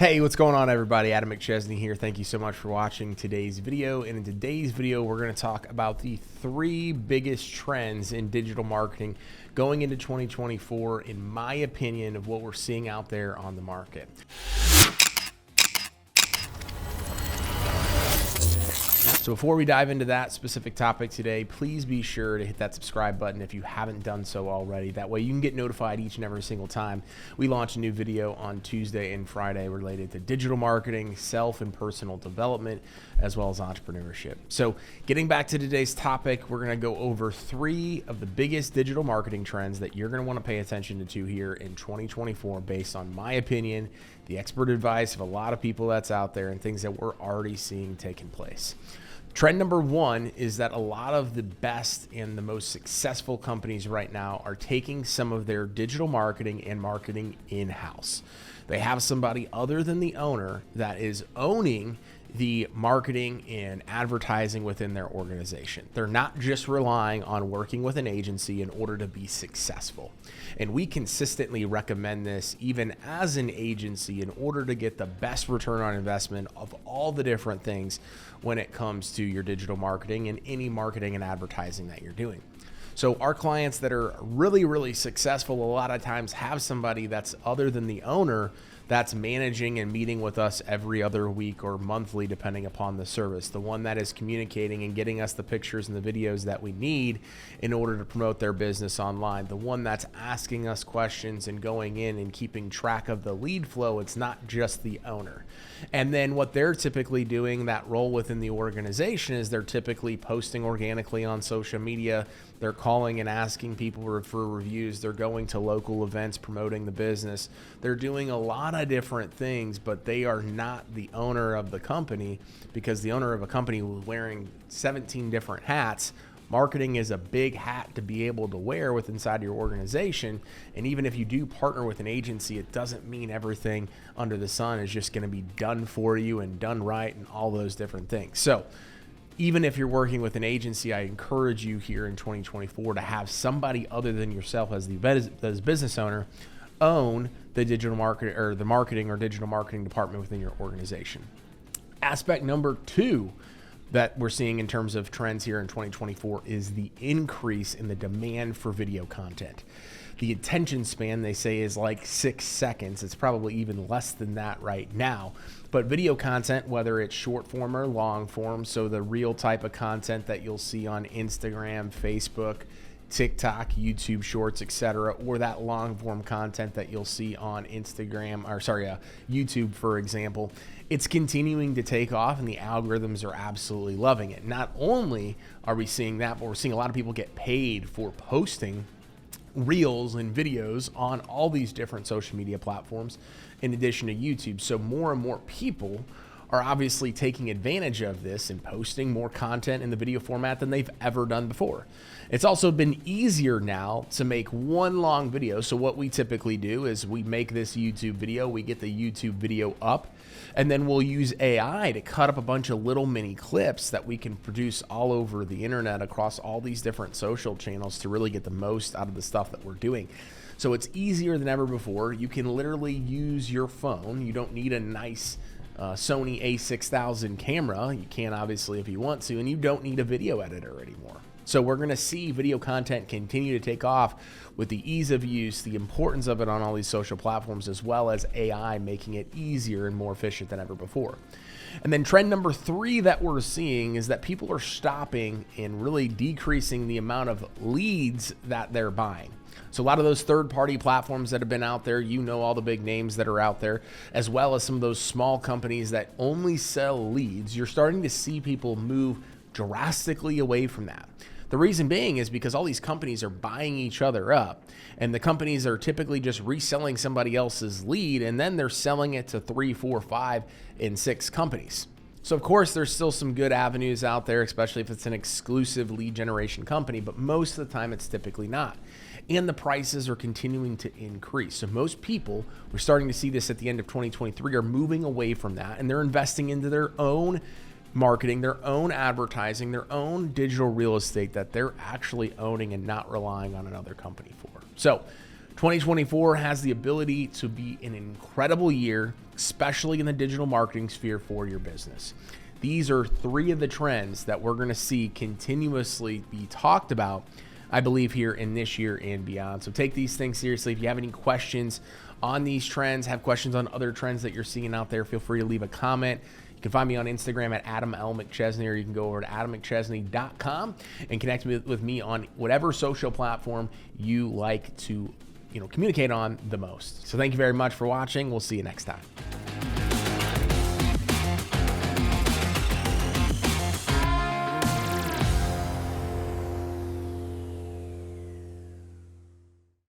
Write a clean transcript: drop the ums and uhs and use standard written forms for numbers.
Hey, what's going on, everybody? Adam McChesney here. Thank you so much for watching today's video. And in today's video, we're going to talk about the 3 biggest trends in digital marketing going into 2024, in my opinion, of what we're seeing out there on the market. So before we dive into that specific topic today, please be sure to hit that subscribe button if you haven't done so already. That way you can get notified each and every single time we launch a new video on Tuesday and Friday related to digital marketing, self and personal development, as well as entrepreneurship. So getting back to today's topic, we're going to go over 3 of the biggest digital marketing trends that you're going to want to pay attention to here in 2024 based on my opinion, the expert advice of a lot of people that's out there, and things that we're already seeing taking place. Trend number 1 is that a lot of the best and the most successful companies right now are taking some of their digital marketing and marketing in-house. They have somebody other than the owner that is owning the marketing and advertising within their organization. They're not just relying on working with an agency in order to be successful. And we consistently recommend this even as an agency in order to get the best return on investment of all the different things when it comes to your digital marketing and any marketing and advertising that you're doing. So our clients that are really, really successful a lot of times have somebody that's other than the owner that's managing and meeting with us every other week or monthly, depending upon the service. The one that is communicating and getting us the pictures and the videos that we need in order to promote their business online. The one that's asking us questions and going in and keeping track of the lead flow. It's not just the owner. And then what they're typically doing, that role within the organization, is they're typically posting organically on social media. They're calling and asking people for reviews. They're going to local events promoting the business. They're doing a lot of different things, but they are not the owner of the company, because the owner of a company is wearing 17 different hats. Marketing is a big hat to be able to wear with inside your organization. And even if you do partner with an agency, it doesn't mean everything under the sun is just going to be done for you and done right and all those different things. So even if you're working with an agency, I encourage you here in 2024 to have somebody other than yourself as the business owner own the digital market or the marketing or digital marketing department within your organization. Aspect number 2 that we're seeing in terms of trends here in 2024 is the increase in the demand for video content. The attention span, they say, is like 6 seconds. It's probably even less than that right now. But video content, whether it's short form or long form, so the real type of content that you'll see on Instagram, Facebook, TikTok, YouTube Shorts, etc., or that long form content that you'll see on YouTube, for example, it's continuing to take off, and the algorithms are absolutely loving it. Not only are we seeing that, but we're seeing a lot of people get paid for posting reels and videos on all these different social media platforms in addition to YouTube. So more and more people are obviously taking advantage of this and posting more content in the video format than they've ever done before. It's also been easier now to make one long video. So what we typically do is we make this YouTube video, we get the YouTube video up, and then we'll use AI to cut up a bunch of little mini clips that we can produce all over the internet across all these different social channels to really get the most out of the stuff that we're doing. So it's easier than ever before. You can literally use your phone. You don't need a nice Sony a6000 camera. You can obviously if you want to, and you don't need a video editor anymore. So we're going to see video content continue to take off with the ease of use, the importance of it on all these social platforms, as well as AI making it easier and more efficient than ever before. And then trend number 3 that we're seeing is that people are stopping and really decreasing the amount of leads that they're buying. So a lot of those third-party platforms that have been out there, you know, all the big names that are out there, as well as some of those small companies that only sell leads, you're starting to see people move drastically away from that. The reason being is because all these companies are buying each other up, and the companies are typically just reselling somebody else's lead, and then they're selling it to 3, 4, 5, and 6 companies. So of course there's still some good avenues out there, especially if it's an exclusive lead generation company, but most of the time it's typically not. And the prices are continuing to increase. So most people, we're starting to see this at the end of 2023, are moving away from that, and they're investing into their own marketing, their own advertising, their own digital real estate that they're actually owning and not relying on another company for. So 2024 has the ability to be an incredible year, especially in the digital marketing sphere for your business. These are three of the trends that we're going to see continuously be talked about, I believe, here in this year and beyond. So take these things seriously. If you have any questions on these trends, have questions on other trends that you're seeing out there, feel free to leave a comment. You can find me on Instagram at Adam L. McChesney, or you can go over to AdamMcChesney.com and connect with me on whatever social platform you like to communicate on the most. So thank you very much for watching. We'll see you next time.